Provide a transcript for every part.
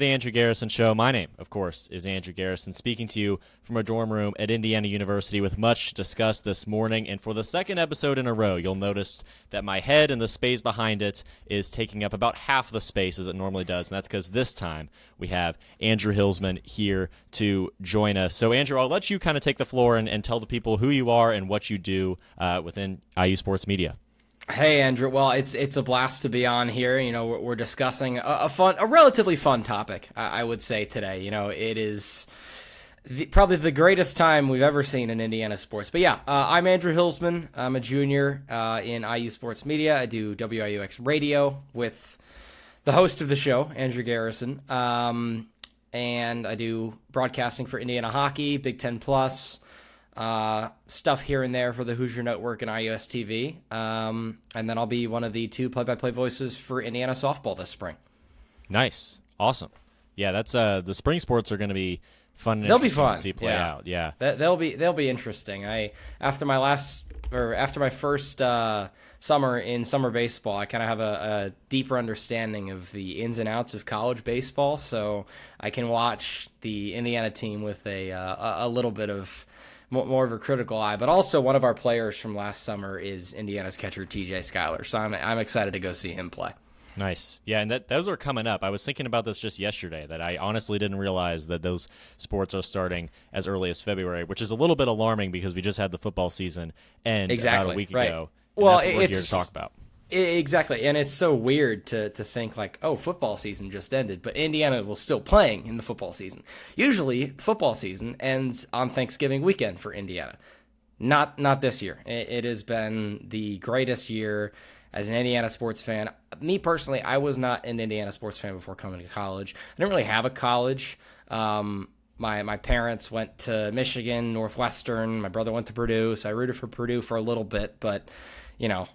The Andrew Garrison Show. My name, of course, is Andrew Garrison, speaking to you from a dorm room at Indiana University with much to discuss this morning. And for the second episode in a row, you'll notice that my head and the space behind it is taking up about half the space as it normally does. And that's because this time we have Andrew Hillsman here to join us. So, Andrew, I'll let you kind of take the floor and tell the people who you are and what you do within IU Sports Media. Hey, Andrew. Well, it's a blast to be on here. You know, we're discussing a relatively fun topic, I would say today. You know, it is probably the greatest time we've ever seen in Indiana sports. But yeah, I'm Andrew Hillsman. I'm a junior in IU Sports Media. I do WIUX radio with the host of the show, Andrew Garrison, and I do broadcasting for Indiana hockey, Big Ten Plus. Stuff here and there for the Hoosier Network and IUS TV. And then I'll be one of the two play-by-play voices for Indiana softball this spring. Nice. Awesome. Yeah, that's the spring sports are going to be fun and they'll be interesting fun. to see play out. Yeah. They'll be interesting. After my first summer in summer baseball, I kind of have a deeper understanding of the ins and outs of college baseball, so I can watch the Indiana team with a little bit of more of a critical eye. But also, one of our players from last summer is Indiana's catcher TJ Schuyler, so I'm excited to go see him play. Nice. Yeah, and those are coming up. I was thinking about this just yesterday, that I honestly didn't realize that those sports are starting as early as February, which is a little bit alarming because we just had the football season end about a week ago. Well, that's what we're here to talk about. Exactly, and it's so weird to think like, oh, football season just ended, but Indiana was still playing in the football season. Usually, football season ends on Thanksgiving weekend for Indiana. Not this year. It has been the greatest year as an Indiana sports fan. Me personally, I was not an Indiana sports fan before coming to college. I didn't really have a college. My parents went to Michigan, Northwestern. My brother went to Purdue, so I rooted for Purdue for a little bit, but you know,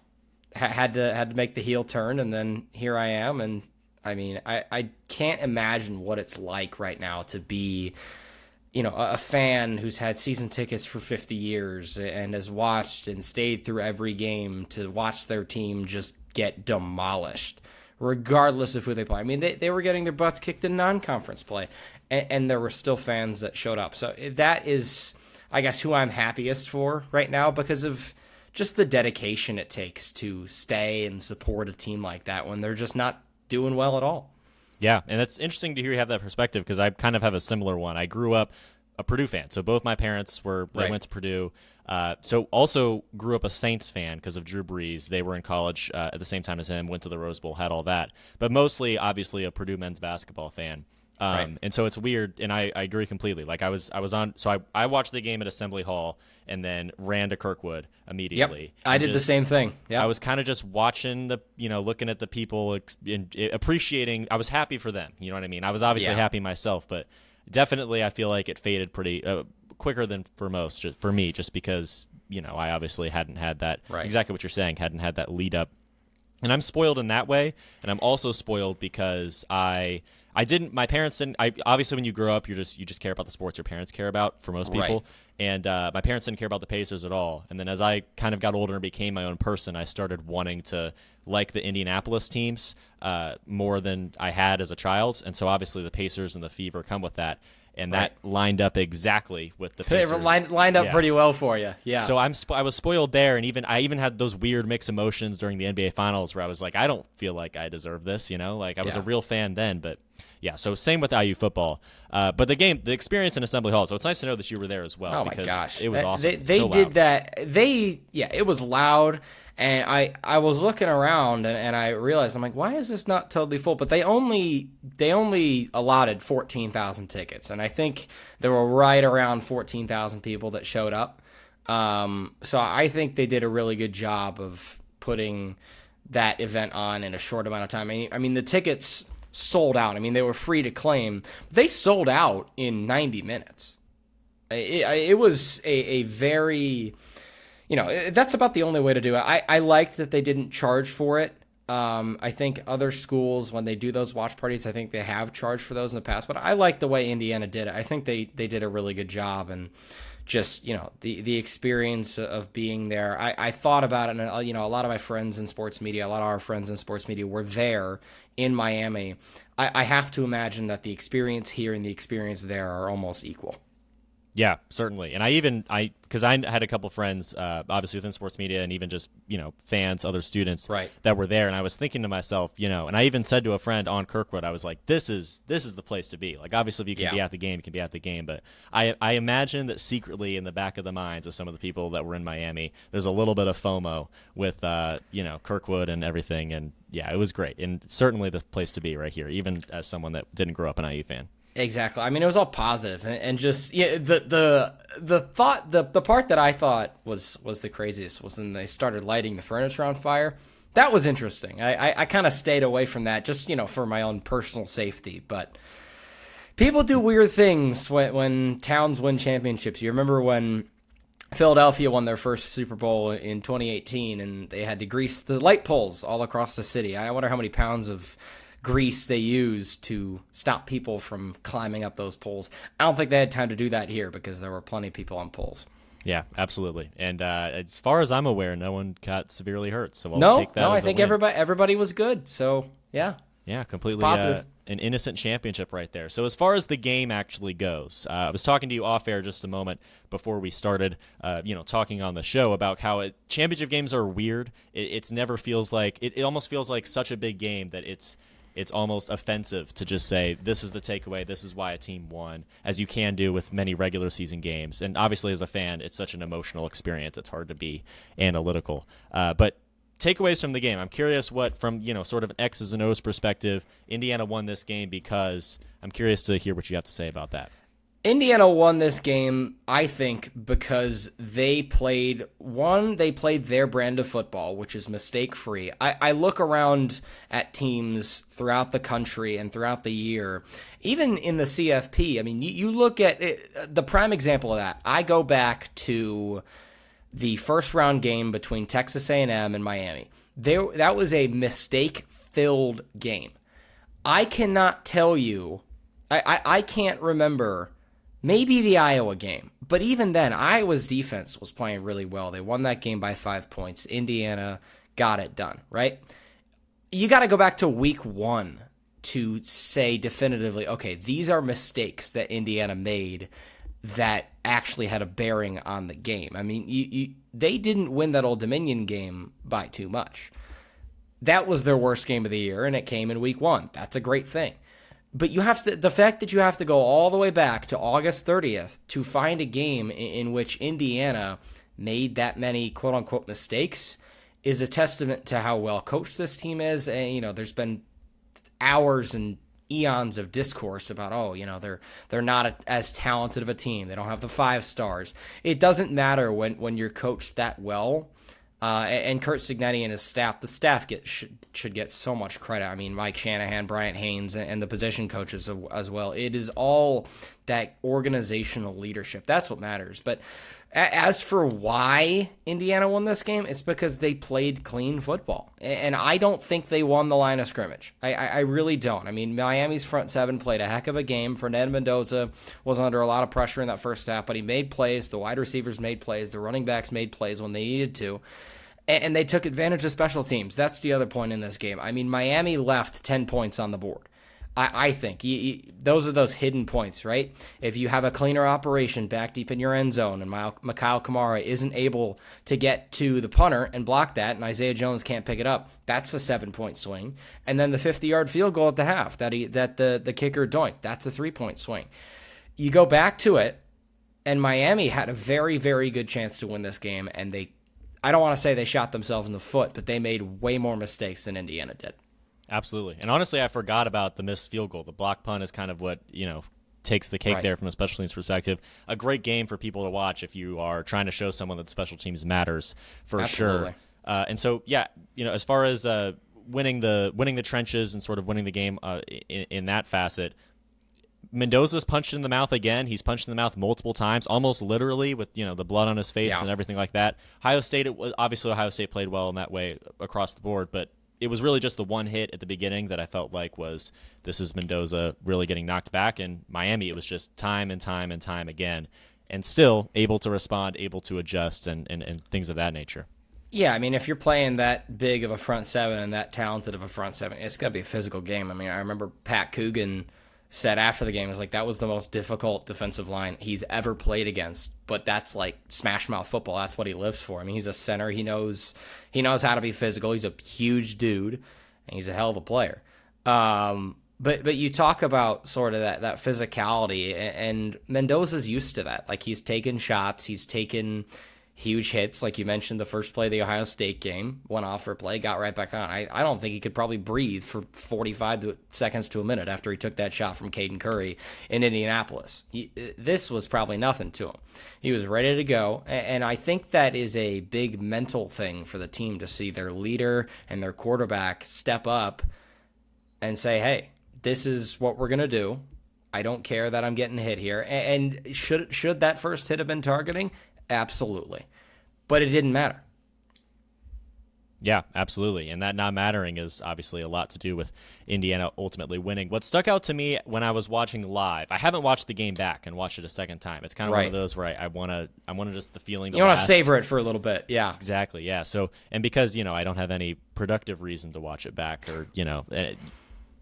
had to make the heel turn, and then here I am. And I mean, I can't imagine what it's like right now to be, you know, a fan who's had season tickets for 50 years and has watched and stayed through every game to watch their team just get demolished, regardless of who they play. I mean, they were getting their butts kicked in non-conference play, and there were still fans that showed up. So that is, I guess, who I'm happiest for right now, because of just the dedication it takes to stay and support a team like that when they're just not doing well at all. Yeah, and it's interesting to hear you have that perspective, because I kind of have a similar one. I grew up a Purdue fan, so both my parents went to Purdue. So also grew up a Saints fan because of Drew Brees. They were in college at the same time as him, went to the Rose Bowl, had all that. But mostly, obviously, a Purdue men's basketball fan. And so it's weird, and I agree completely. Like I watched the game at Assembly Hall and then ran to Kirkwood immediately. Yep, I did the same thing. Yeah, I was kind of just watching looking at the people, appreciating. I was happy for them. You know what I mean? I was obviously happy myself, but definitely I feel like it faded pretty quicker than for most. Just for me, just because I obviously hadn't had that exactly what you're saying. Hadn't had that lead up, and I'm spoiled in that way, and I'm also spoiled because my parents didn't. Obviously, when you grow up, you just care about the sports your parents care about, for most people. Right. And my parents didn't care about the Pacers at all. And then as I kind of got older and became my own person, I started wanting to like the Indianapolis teams more than I had as a child. And so obviously the Pacers and the Fever come with that. And that lined up exactly with the Pacers. They lined up pretty well for you. Yeah. So I was spoiled there, and I even had those weird mixed emotions during the NBA Finals where I was like, I don't feel like I deserve this. Like I was a real fan then, but. Yeah, so same with IU football. But the experience in Assembly Hall, so it's nice to know that you were there as well. Oh, my gosh. It was awesome. They so did loud. that. It was loud, and I was looking around, and I realized, I'm like, why is this not totally full? But they only allotted 14,000 tickets, and I think there were right around 14,000 people that showed up. So I think they did a really good job of putting that event on in a short amount of time. I mean the tickets sold out. I mean, they were free to claim. They sold out in 90 minutes. It was a very, that's about the only way to do it. I liked that they didn't charge for it. I think other schools, when they do those watch parties, I think they have charged for those in the past. But I like the way Indiana did it. I think they did a really good job, and just, the experience of being there. I thought about it, and a lot of my friends in sports media, a lot of our friends in sports media were there in Miami. I have to imagine that the experience here and the experience there are almost equal. Yeah, certainly. And because I had a couple friends, obviously within sports media, and even just, fans, other students Right. that were there. And I was thinking to myself, and I even said to a friend on Kirkwood, I was like, this is the place to be. Like, obviously, if you can be at the game, you can be at the game. But I imagine that secretly in the back of the minds of some of the people that were in Miami, there's a little bit of FOMO with, Kirkwood and everything. And yeah, it was great. And certainly the place to be right here, even as someone that didn't grow up an IU fan. Exactly. I mean, it was all positive, and just the part that I thought was the craziest was when they started lighting the furniture on fire. That was interesting. I kind of stayed away from that, just for my own personal safety. But people do weird things when towns win championships. You remember when Philadelphia won their first Super Bowl in 2018, and they had to grease the light poles all across the city. I wonder how many pounds of grease they used to stop people from climbing up those poles. I don't think they had time to do that here because there were plenty of people on poles. Yeah, absolutely. And as far as I'm aware, no one got severely hurt. So we'll take that. No, I think everybody was good. So yeah. Yeah, completely an innocent championship right there. So as far as the game actually goes, I was talking to you off air just a moment before we started, talking on the show about how championship games are weird. It never feels like it almost feels like such a big game that it's almost offensive to just say this is the takeaway, this is why a team won, as you can do with many regular season games. And obviously as a fan, it's such an emotional experience. It's hard to be analytical. But takeaways from the game. I'm curious what, from sort of an X's and O's perspective, Indiana won this game because I'm curious to hear what you have to say about that. Indiana won this game, I think, because they played their brand of football, which is mistake-free. I look around at teams throughout the country and throughout the year, even in the CFP. I mean, you look at it, the prime example of that. I go back to the first-round game between Texas A&M and Miami. That was a mistake-filled game. I cannot tell you, I can't remember. Maybe the Iowa game. But even then, Iowa's defense was playing really well. They won that game by 5 points. Indiana got it done, right? You got to go back to week 1 to say definitively, okay, these are mistakes that Indiana made that actually had a bearing on the game. I mean, they didn't win that Old Dominion game by too much. That was their worst game of the year, and it came in week 1. That's a great thing. But the fact that you have to go all the way back to August 30th to find a game in which Indiana made that many quote-unquote mistakes is a testament to how well coached this team is. And, there's been hours and eons of discourse about, they're not as talented of a team. They don't have the 5 stars. It doesn't matter when you're coached that well. And Kurt Cignetti and his staff, the staff should get so much credit. I mean, Mike Shanahan, Bryant Haynes, and the position coaches as well. It is all that organizational leadership. That's what matters. But as for why Indiana won this game, it's because they played clean football. And I don't think they won the line of scrimmage. I really don't. I mean, Miami's front 7 played a heck of a game. Fernando Mendoza was under a lot of pressure in that first half, but he made plays. The wide receivers made plays. The running backs made plays when they needed to. And they took advantage of special teams. That's the other point in this game. I mean, Miami left 10 points on the board. I think those are those hidden points, right? If you have a cleaner operation back deep in your end zone and Mikhail Kamara isn't able to get to the punter and block that, and Isaiah Jones can't pick it up, that's a 7-point swing. And then the 50-yard field goal at the half that the kicker doinked, that's a 3-point swing. You go back to it, and Miami had a very, very good chance to win this game, and I don't want to say they shot themselves in the foot, but they made way more mistakes than Indiana did. Absolutely. And honestly, I forgot about the missed field goal. The block punt is kind of what, takes the cake there from a special teams perspective. A great game for people to watch if you are trying to show someone that special teams matters for Absolutely. sure. And so, yeah, as far as winning the trenches and sort of winning the game in that facet, Mendoza's punched in the mouth again. He's punched in the mouth multiple times, almost literally with the blood on his face and everything like that. Ohio State played well in that way across the board, but it was really just the one hit at the beginning that I felt like was, this is Mendoza really getting knocked back. And Miami, it was just time and time and time again, and still able to respond, able to adjust, and things of that nature. Yeah, I mean, if you're playing that big of a front seven and that talented of a front seven, it's going to be a physical game. I mean, I remember Pat Coogan said after the game, it was like, that was the most difficult defensive line he's ever played against. But that's like smash mouth football. That's what he lives for. I mean, he's a center. He knows how to be physical. He's a huge dude, and he's a hell of a player. But you talk about sort of that physicality, and Mendoza's used to that. Like, he's taken shots, he's taken huge hits, like you mentioned, the first play of the Ohio State game, went off for a play, got right back on. I don't think he could probably breathe for 45 seconds to a minute after he took that shot from Caden Curry in Indianapolis. This was probably nothing to him. He was ready to go, and I think that is a big mental thing for the team to see their leader and their quarterback step up and say, hey, this is what we're going to do. I don't care that I'm getting hit here. And should that first hit have been targeting? Absolutely. But it didn't matter. Yeah, absolutely. And that not mattering is obviously a lot to do with Indiana ultimately winning. What stuck out to me when I was watching live, I haven't watched the game back and watched it a second time. It's kind of one of those where I want to just the feeling to You want to savor it for a little bit. Yeah. Exactly. Yeah. So, and because, I don't have any productive reason to watch it back, or,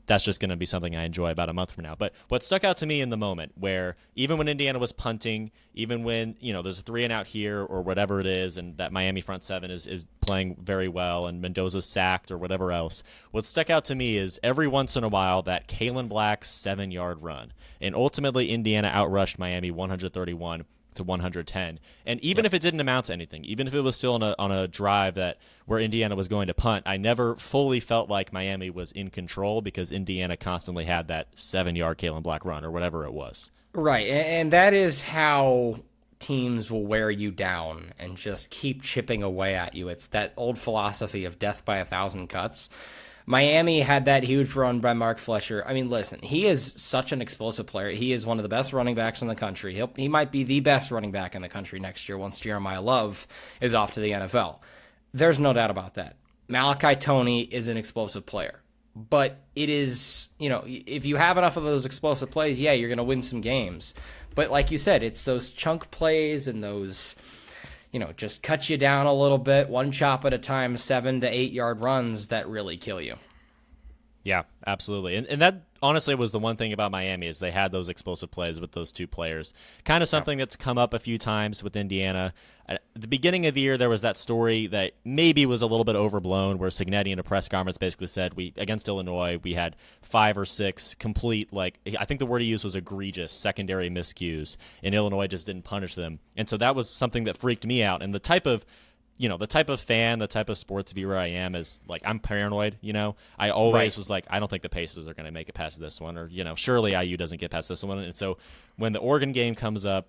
that's just going to be something I enjoy about a month from now. But what stuck out to me in the moment, where even when Indiana was punting, even when, there's a 3-and-out here or whatever it is, and that Miami front seven is playing very well, and Mendoza's sacked or whatever else, what stuck out to me is every once in a while that Kalen Black 7-yard run. And ultimately Indiana outrushed Miami 131 to 110. And even if it didn't amount to anything, even if it was still on a drive where Indiana was going to punt, I never fully felt like Miami was in control, because Indiana constantly had that 7-yard Kalen Black run or whatever it was. Right, and that is how teams will wear you down and just keep chipping away at you. It's that old philosophy of death by 1,000 cuts. Miami had that huge run by Mark Fletcher. I mean, listen, he is such an explosive player. He is one of the best running backs in the country. He might be the best running back in the country next year once Jeremiah Love is off to the NFL. There's no doubt about that. Malachi Toney is an explosive player. But it is, if you have enough of those explosive plays, yeah, you're going to win some games. But like you said, it's those chunk plays and those, just cut you down a little bit, one chop at a time, 7 to 8 yard runs that really kill you. Yeah, absolutely. And that honestly was the one thing about Miami, is they had those explosive plays with those two players. Kind of something that's come up a few times with Indiana. At the beginning of the year, there was that story that maybe was a little bit overblown, where Cignetti in a press conference basically said, against Illinois, we had 5 or 6 complete, I think the word he used was egregious, secondary miscues, and Illinois just didn't punish them. And so that was something that freaked me out. And the type of fan, the type of sports viewer I am is, I'm paranoid, I always was like, I don't think the Pacers are going to make it past this one, or, surely IU doesn't get past this one. And so when the Oregon game comes up,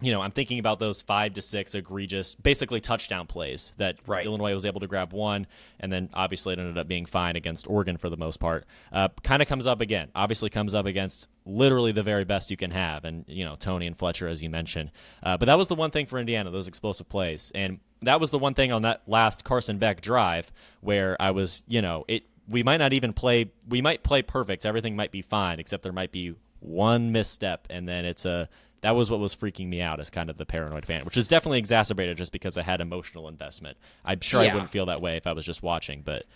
I'm thinking about those 5 to 6 egregious, basically touchdown plays that Illinois was able to grab one, and then obviously it ended up being fine against Oregon for the most part. Kind of comes up again. Obviously comes up against literally the very best you can have, and Toney and Fletcher, as you mentioned. But that was the one thing for Indiana, those explosive plays, and that was the one thing on that last Carson Beck drive where I was, we might not even play. We might play perfect. Everything might be fine, except there might be one misstep, and then that was what was freaking me out as kind of the paranoid fan, which is definitely exacerbated just because I had emotional investment. I'm sure I wouldn't feel that way if I was just watching, but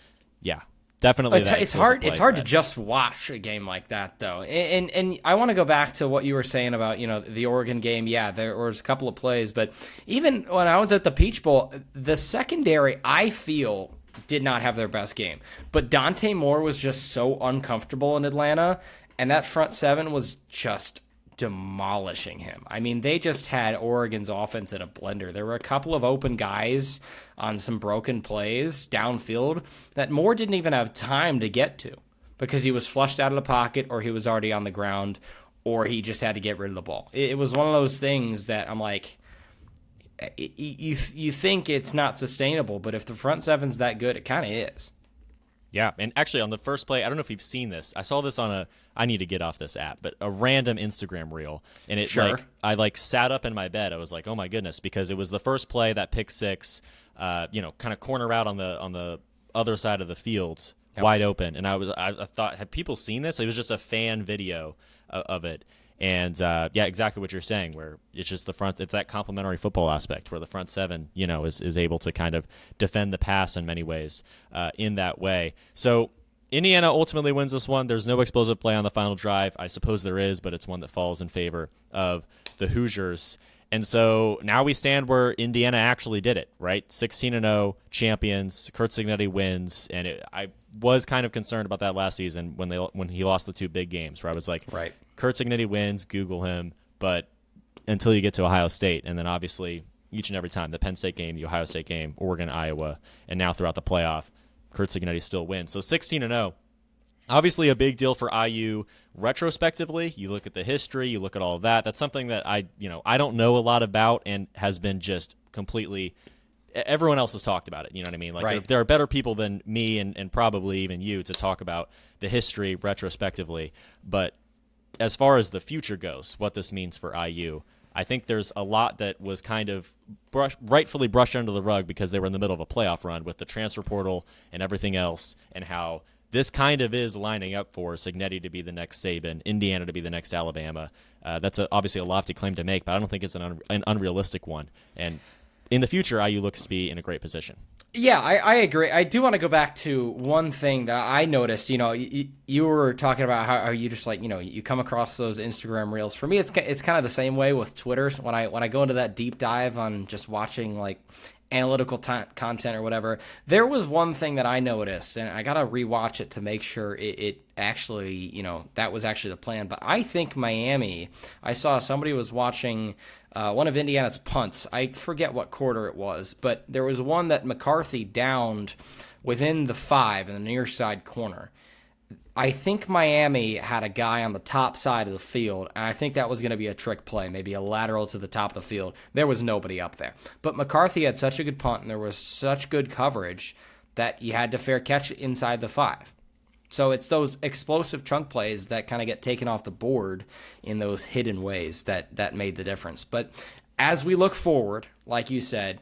yeah, definitely. It's hard to just watch a game like that, though. And I want to go back to what you were saying about, the Oregon game. Yeah, there was a couple of plays, but even when I was at the Peach Bowl, the secondary, I feel, did not have their best game. But Dante Moore was just so uncomfortable in Atlanta, and that front seven was just demolishing him. I mean, they just had Oregon's offense in a blender. There were a couple of open guys on some broken plays downfield that Moore didn't even have time to get to because he was flushed out of the pocket, or he was already on the ground, or he just had to get rid of the ball. It was one of those things that I'm like, you think it's not sustainable, but if the front seven's that good, it kind of is. Yeah, and actually on the first play, I don't know if you've seen this. I saw this on I need to get off this app, but a random Instagram reel. And it I sat up in my bed. I was like, oh my goodness, because it was the first play, that pick six, kind of corner out on the other side of the field, wide open. And I thought, had people seen this? It was just a fan video of it. And yeah, exactly what you're saying, where it's just it's that complementary football aspect where the front seven, is able to kind of defend the pass in many ways in that way. So Indiana ultimately wins this one. There's no explosive play on the final drive. I suppose there is, but it's one that falls in favor of the Hoosiers. And so now we stand where Indiana actually did it, right? 16-0 champions. Curt Cignetti wins, and I was kind of concerned about that last season when he lost the two big games, where I was like, right, Curt Cignetti wins, Google him, but until you get to Ohio State, and then obviously each and every time, the Penn State game, the Ohio State game, Oregon, Iowa, and now throughout the playoff, Curt Cignetti still wins. So 16-0. Obviously a big deal for IU retrospectively. You look at the history, you look at all of that. That's something that I don't know a lot about and has been just completely everyone else has talked about it. You know what I mean? Like right. there are better people than me and probably even you to talk about the history retrospectively. But as far as the future goes, what this means for IU, I think there's a lot that was kind of rightfully brushed under the rug because they were in the middle of a playoff run with the transfer portal and everything else, and how this kind of is lining up for Cignetti to be the next Saban, Indiana to be the next Alabama. That's obviously a lofty claim to make, but I don't think it's an unrealistic one. And in the future, IU looks to be in a great position. Yeah, I agree. I do want to go back to one thing that I noticed. You were talking about how you just you come across those Instagram reels. For me, it's kind of the same way with Twitter. When I go into that deep dive on just watching analytical content or whatever, there was one thing that I noticed, and I gotta rewatch it to make sure it actually that was actually the plan. But I think Miami. I saw somebody was watching one of Indiana's punts. I forget what quarter it was, but there was one that McCarthy downed within the 5 in the near side corner. I think Miami had a guy on the top side of the field, and I think that was going to be a trick play, maybe a lateral to the top of the field. There was nobody up there. But McCarthy had such a good punt, and there was such good coverage that you had to fair catch inside the 5. So it's those explosive chunk plays that kind of get taken off the board in those hidden ways that made the difference. But as we look forward, like you said,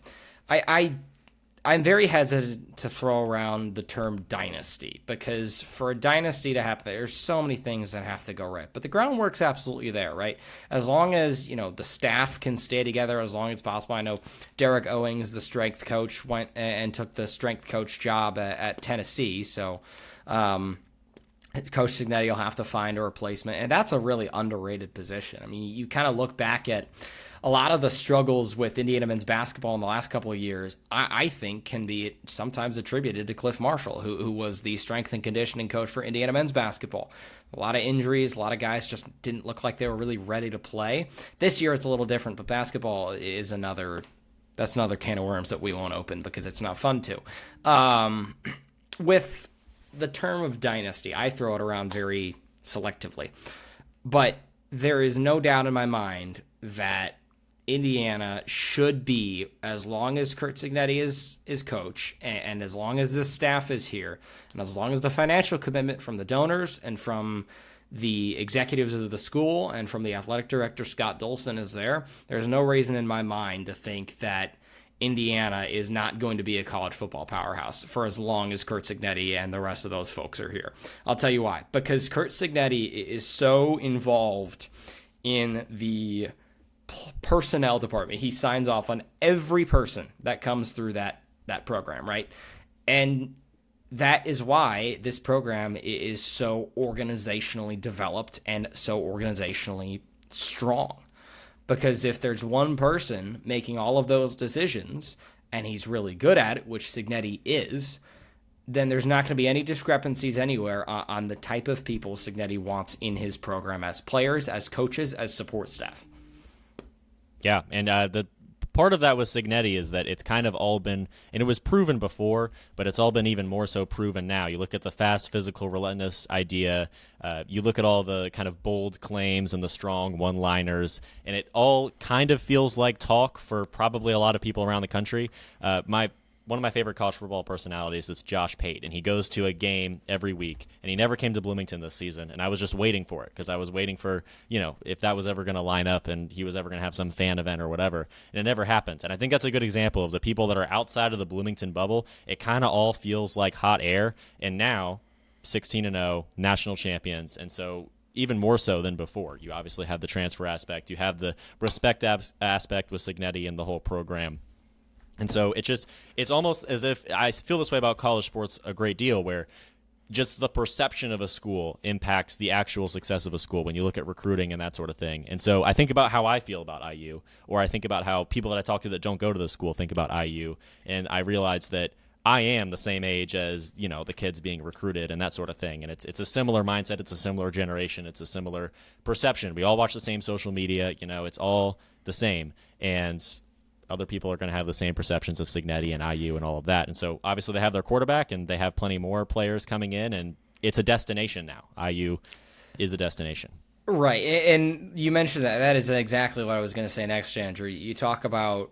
I'm very hesitant to throw around the term dynasty, because for a dynasty to happen, there's so many things that have to go right. But the groundwork's absolutely there, right? As long as, the staff can stay together as long as possible. I know Derek Owings, the strength coach, went and took the strength coach job at Tennessee. So Coach Cignetti will have to find a replacement. And that's a really underrated position. I mean, you kind of look back at a lot of the struggles with Indiana men's basketball in the last couple of years, I think can be sometimes attributed to Cliff Marshall, who was the strength and conditioning coach for Indiana men's basketball. A lot of injuries, a lot of guys just didn't look like they were really ready to play. This year it's a little different, but basketball is another can of worms that we won't open because it's not fun to. With the term of dynasty, I throw it around very selectively. But there is no doubt in my mind that Indiana should be, as long as Curt Cignetti is coach, and as long as this staff is here, and as long as the financial commitment from the donors and from the executives of the school and from the athletic director, Scott Dolson, is there, there's no reason in my mind to think that Indiana is not going to be a college football powerhouse for as long as Curt Cignetti and the rest of those folks are here. I'll tell you why. Because Curt Cignetti is so involved in the personnel department. He signs off on every person that comes through that program, right? And that is why this program is so organizationally developed and so organizationally strong. Because if there's one person making all of those decisions, and he's really good at it, which Cignetti is, then there's not going to be any discrepancies anywhere on the type of people Cignetti wants in his program as players, as coaches, as support staff. Yeah, and the part of that with Cignetti is that it's kind of all been, and it was proven before, but it's all been even more so proven now. You look at the fast, physical, relentless idea. You look at all the kind of bold claims and the strong one-liners, and it all kind of feels like talk for probably a lot of people around the country. one of my favorite college football personalities is Josh Pate, and he goes to a game every week, and he never came to Bloomington this season, and I was just waiting for it because I was waiting for, if that was ever going to line up and he was ever going to have some fan event or whatever, and it never happened. And I think that's a good example of the people that are outside of the Bloomington bubble. It kind of all feels like hot air, and now 16-0, national champions, and so even more so than before. You obviously have the transfer aspect. You have the respect aspect with Cignetti and the whole program. And so it's almost as if I feel this way about college sports a great deal, where just the perception of a school impacts the actual success of a school when you look at recruiting and that sort of thing. And so I think about how I feel about IU, or I think about how people that I talk to that don't go to the school think about IU, and I realize that I am the same age as, the kids being recruited and that sort of thing. And it's a similar mindset. It's a similar generation. It's a similar perception. We all watch the same social media. It's all the same. And other people are going to have the same perceptions of Cignetti and IU and all of that. And so obviously they have their quarterback and they have plenty more players coming in, and it's a destination now. IU is a destination. Right, and you mentioned that. That is exactly what I was going to say next, Andrew. You talk about,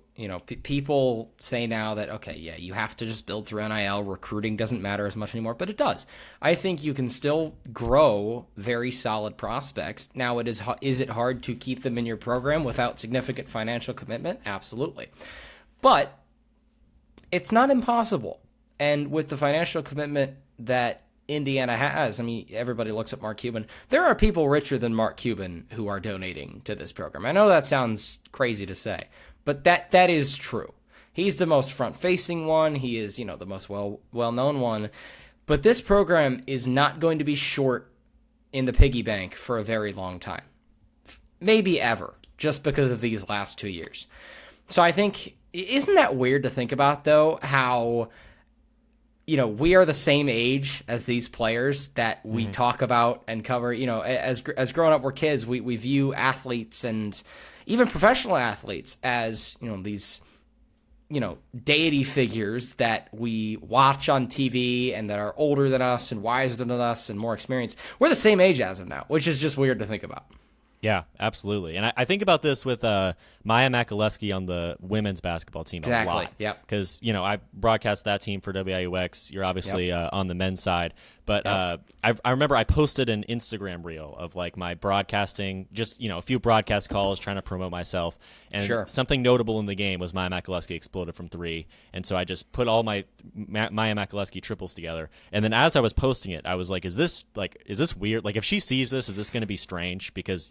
people say now that, okay, yeah, you have to just build through NIL. Recruiting doesn't matter as much anymore, but it does. I think you can still grow very solid prospects. Now, is it hard to keep them in your program without significant financial commitment? Absolutely. But it's not impossible. And with the financial commitment that Indiana has, everybody looks at Mark Cuban. There are people richer than Mark Cuban who are donating to this program. I know that sounds crazy to say, but that is true. He's the most front-facing one. He is, the most well-known one. But this program is not going to be short in the piggy bank for a very long time. Maybe ever, just because of these last 2 years. So I think, isn't that weird to think about, though, how we are the same age as these players that we talk about and cover. As growing up, we're kids. We view athletes and even professional athletes as, these, deity figures that we watch on TV and that are older than us and wiser than us and more experienced. We're the same age as them now, which is just weird to think about. Yeah, absolutely. And I think about this with Maya Makalewski on the women's basketball team a lot. Yep. Because, I broadcast that team for WIUX. You're obviously on the men's side. But I remember I posted an Instagram reel of my broadcasting, just, a few broadcast calls trying to promote myself. And something notable in the game was Maya Makalewski exploded from three. And so I just put all my Maya Makalewski triples together. And then as I was posting it, I was like, is this weird? If she sees this, is this going to be strange? Because,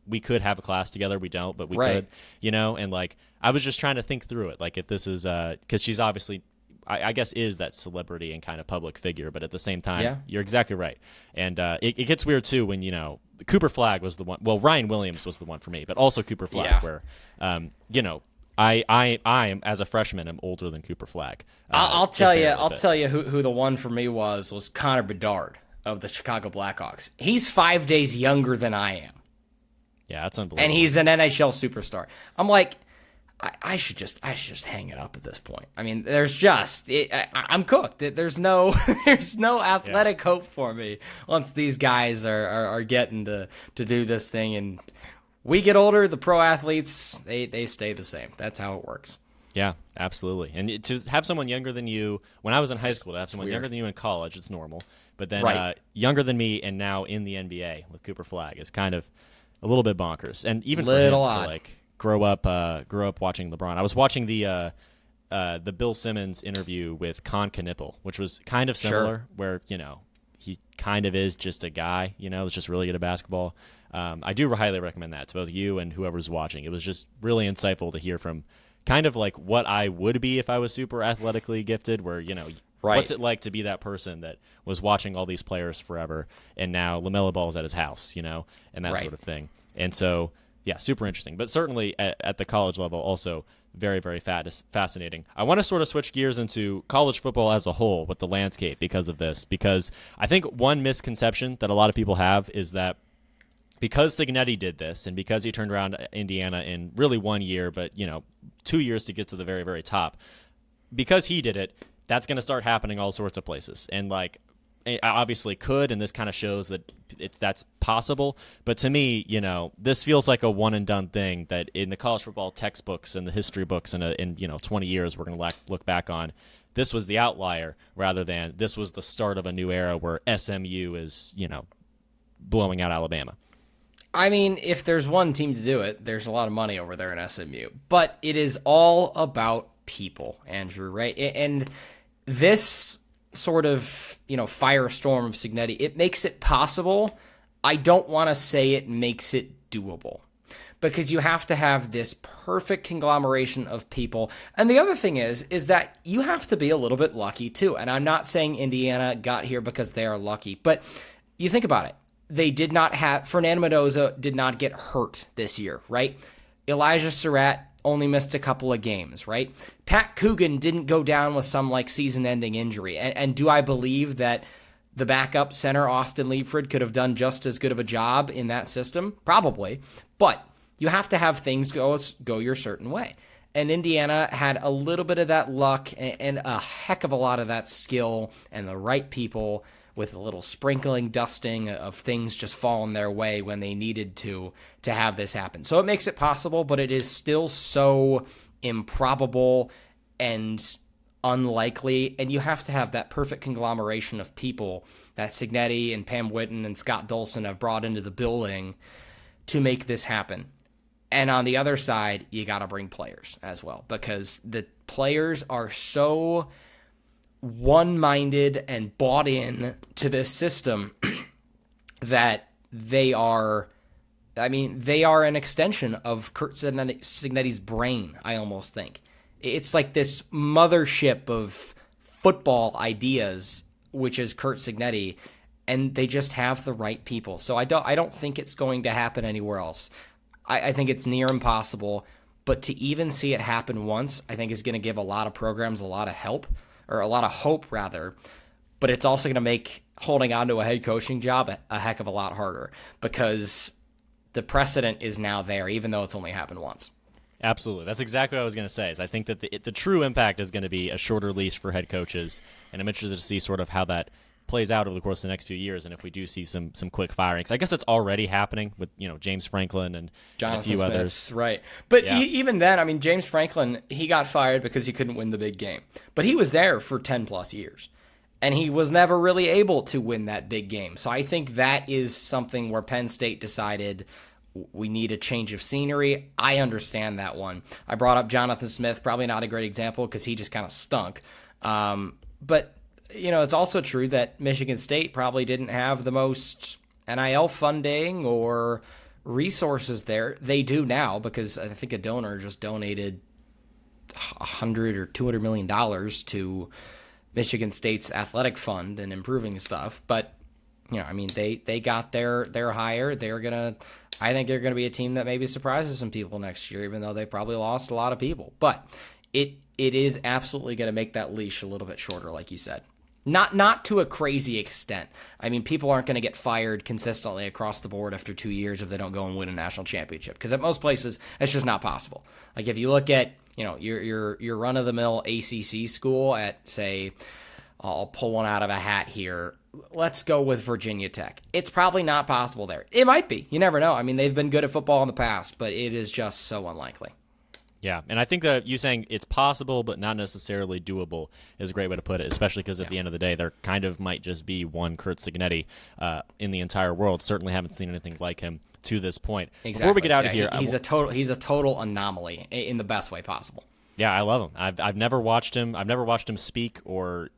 we could have a class together. We don't, but we could, and I was just trying to think through it. If this is, because she's obviously, I guess, is that celebrity and kind of public figure, but at the same time, you're exactly right. And it gets weird too when, Cooper Flagg was the one. Well, Ryan Williams was the one for me, but also Cooper Flagg, where, I am, as a freshman, am older than Cooper Flagg. I'll tell you who the one for me was Connor Bedard of the Chicago Blackhawks. He's 5 days younger than I am. Yeah, that's unbelievable. And he's an NHL superstar. I'm like, I should just hang it up at this point. I'm cooked. There's no athletic hope for me once these guys are getting to do this thing. And we get older, the pro athletes, they stay the same. That's how it works. Yeah, absolutely. And to have someone younger than you, when I was in high school, to have someone younger than you in college, it's normal. But then younger than me and now in the NBA with Cooper Flagg is kind of a little bit bonkers. And even for him to grow up watching LeBron. I was watching the Bill Simmons interview with Con Knipple, which was kind of similar, where he kind of is just a guy, that's just really good at basketball. I do highly recommend that to both you and whoever's watching. It was just really insightful to hear from kind of what I would be if I was super athletically gifted, where what's it like to be that person that was watching all these players forever and now LaMelo Ball's at his house, and that sort of thing. And so, yeah, super interesting. But certainly at the college level, also very, very fascinating. I want to sort of switch gears into college football as a whole with the landscape because of this. Because I think one misconception that a lot of people have is that because Cignetti did this and because he turned around Indiana in really 1 year, but 2 years to get to the very, very top, because he did it, that's going to start happening all sorts of places. And I obviously could, and this kind of shows that that's possible. But to me, this feels like a one and done thing that in the college football textbooks and the history books in 20 years we're going to look back on. this was the outlier rather than this was the start of a new era where SMU is, blowing out Alabama. I mean, if there's one team to do it, there's a lot of money over there in SMU. But it is all about people, Andrew, right? And this sort of, firestorm of Cignetti, it makes it possible. I don't want to say it makes it doable, because you have to have this perfect conglomeration of people. And the other thing is that you have to be a little bit lucky too. And I'm not saying Indiana got here because they are lucky, but you think about it. They did not have, Fernando Mendoza did not get hurt this year, right? Elijah Surratt only missed a couple of games, right? Pat Coogan didn't go down with some season-ending injury. And do I believe that the backup center, Austin Leaford, could have done just as good of a job in that system? Probably. But you have to have things go your certain way. And Indiana had a little bit of that luck and a heck of a lot of that skill and the right people, with a little sprinkling, dusting of things just falling their way when they needed to have this happen. So it makes it possible, but it is still so improbable and unlikely, and you have to have that perfect conglomeration of people that Cignetti and Pam Whitten and Scott Dolson have brought into the building to make this happen. And on the other side, you got to bring players as well, because the players are so one-minded and bought in to this system that they are an extension of Curt Cignetti's brain, I almost think. It's like this mothership of football ideas, which is Curt Cignetti, and they just have the right people. So I don't think it's going to happen anywhere else. I think it's near impossible, but to even see it happen once, I think is going to give a lot of programs a lot of help, or a lot of hope rather, but it's also going to make holding on to a head coaching job a heck of a lot harder, because the precedent is now there, even though it's only happened once. Absolutely. That's exactly what I was going to say, is I think that the true impact is going to be a shorter leash for head coaches, and I'm interested to see sort of how that plays out over the course of the next few years, and if we do see some quick firings. I guess it's already happening with James Franklin and a few others. Right. But even then, James Franklin, he got fired because he couldn't win the big game. But he was there for 10-plus years, and he was never really able to win that big game. So I think that is something where Penn State decided we need a change of scenery. I understand that one. I brought up Jonathan Smith, probably not a great example because he just kind of stunk. But it's also true that Michigan State probably didn't have the most NIL funding or resources there. They do now, because I think a donor just donated $100 or $200 million to Michigan State's athletic fund and improving stuff. But they got their hire. I think they're gonna be a team that maybe surprises some people next year, even though they probably lost a lot of people. But it is absolutely gonna make that leash a little bit shorter, like you said. Not to a crazy extent. People aren't going to get fired consistently across the board after 2 years if they don't go and win a national championship, because at most places it's just not possible. Like if you look at your run-of-the-mill ACC school at, say, I'll pull one out of a hat here. Let's go with Virginia Tech. It's probably not possible there. It might be. You never know. They've been good at football in the past, but it is just so unlikely. Yeah, and I think that you saying it's possible but not necessarily doable is a great way to put it, especially because at the end of the day, there kind of might just be one Curt Cignetti in the entire world. Certainly haven't seen anything like him to this point. Exactly. Before we get out of here, he's a total anomaly in the best way possible. Yeah, I love him. I've never watched him. I've never watched him speak or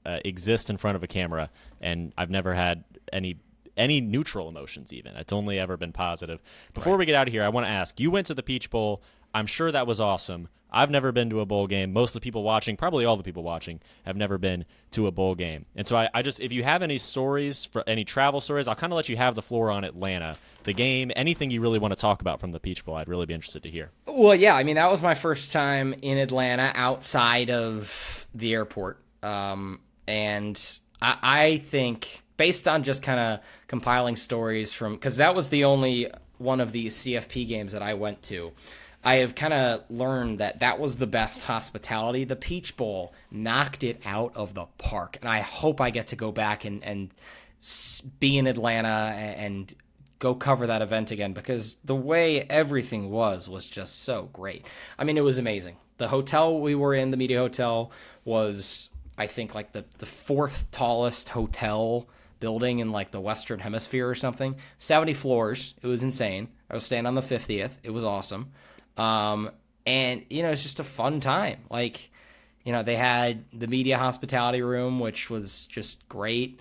exist in front of a camera, and I've never had any neutral emotions. Even it's only ever been positive. Before we get out of here, I want to ask: you went to the Peach Bowl. I'm sure that was awesome. I've never been to a bowl game. Most of the people watching, probably all the people watching, have never been to a bowl game. And so I just, if you have any stories, any travel stories, I'll kind of let you have the floor on Atlanta, the game, anything you really want to talk about from the Peach Bowl. I'd really be interested to hear. Well, yeah, that was my first time in Atlanta outside of the airport. And I think, based on just kind of compiling stories because that was the only one of these CFP games that I went to, I have kind of learned that was the best hospitality. The Peach Bowl knocked it out of the park, and I hope I get to go back and be in Atlanta and go cover that event again, because the way everything was just so great. I mean, it was amazing. The hotel we were in, the media hotel, was, I think, like the fourth tallest hotel building in like the Western Hemisphere or something. 70 floors. It was insane. I was staying on the 50th. It was awesome. And, you know, it's just a fun time. Like, you know, they had the media hospitality room, which was just great.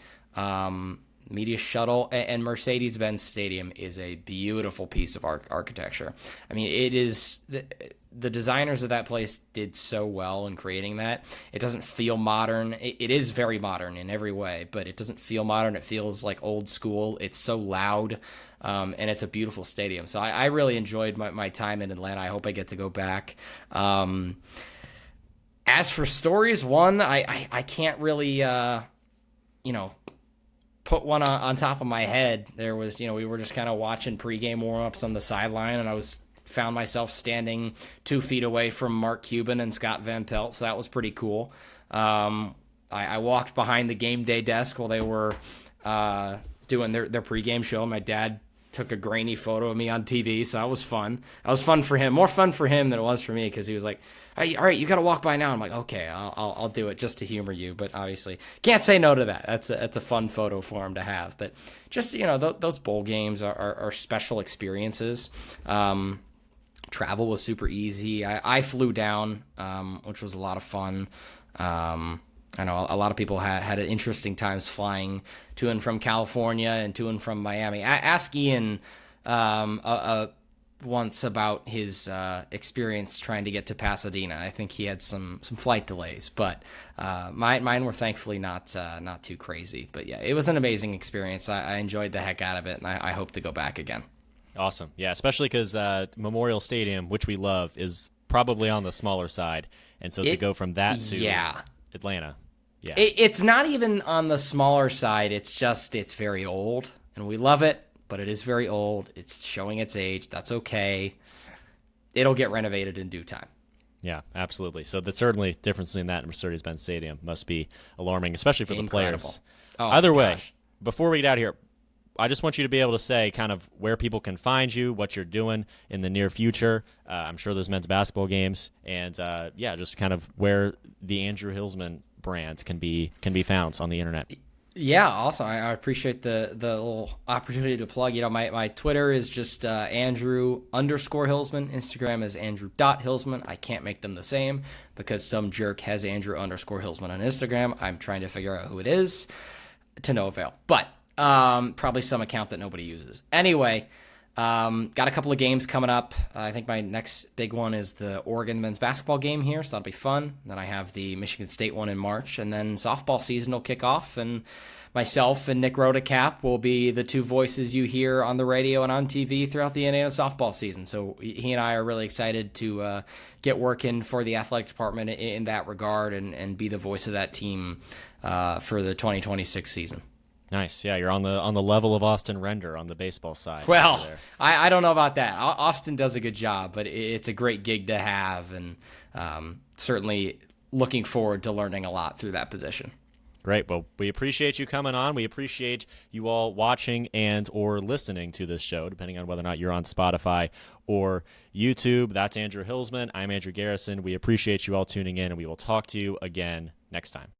Media shuttle, and Mercedes-Benz Stadium is a beautiful piece of architecture. I mean, it is the designers of that place did so well in creating that. It doesn't feel modern. It is very modern in every way, but it doesn't feel modern. It feels like old school. It's so loud, and it's a beautiful stadium. So I really enjoyed my time in Atlanta. I hope I get to go back. As for stories, I can't really, put one on top of my head. There was, we were just kind of watching pregame warm-ups on the sideline, and I found myself standing 2 feet away from Mark Cuban and Scott Van Pelt, so that was pretty cool. I walked behind the game day desk while they were doing their pregame show. My dad took a grainy photo of me on TV, so that was fun. That was fun for him, more fun for him than it was for me, because he was like, "Hey, all right, you got to walk by now." I'm like, "Okay, I'll do it just to humor you," but obviously can't say no to that. That's a fun photo for him to have. But just those bowl games are special experiences. Travel was super easy. I flew down, which was a lot of fun. I know a lot of people had interesting times flying to and from California and to and from Miami. Ask Ian once about his experience trying to get to Pasadena. I think he had some flight delays, but mine were thankfully not too crazy. But yeah, it was an amazing experience. I enjoyed the heck out of it, and I hope to go back again. Awesome. Yeah, especially because Memorial Stadium, which we love, is probably on the smaller side. And so to go from that to Atlanta. Yeah. It's not even on the smaller side. It's very old, and we love it, but it is very old. It's showing its age. That's okay. It'll get renovated in due time. Yeah, absolutely. So that's certainly difference between that and Mercedes-Benz Stadium must be alarming, especially for the players. Oh, either way, before we get out of here, I just want you to be able to say kind of where people can find you, what you're doing in the near future. I'm sure there's men's basketball games, and just kind of where the Andrew Hillsman brands can be found on the internet. Yeah, awesome. I appreciate the little opportunity to plug. My Twitter is just Andrew_Hillsman. Instagram is Andrew.Hillsman. I can't make them the same because some jerk has Andrew_Hillsman on Instagram. I'm trying to figure out who it is, to no avail. But probably some account that nobody uses. Anyway, got a couple of games coming up. I think my next big one is the Oregon men's basketball game here, so that'll be fun. Then I have the Michigan State one in March, and then softball season will kick off, and myself and Nick Rodecap will be the two voices you hear on the radio and on TV throughout the Indiana softball season. So he and I are really excited to get working for the athletic department in that regard and be the voice of that team for the 2026 season. Nice. Yeah, you're on the level of Austin Render on the baseball side. Well, I don't know about that. Austin does a good job, but it's a great gig to have, and certainly looking forward to learning a lot through that position. Great. Well, we appreciate you coming on. We appreciate you all watching and or listening to this show, depending on whether or not you're on Spotify or YouTube. That's Andrew Hillsman. I'm Andrew Garrison. We appreciate you all tuning in, and we will talk to you again next time.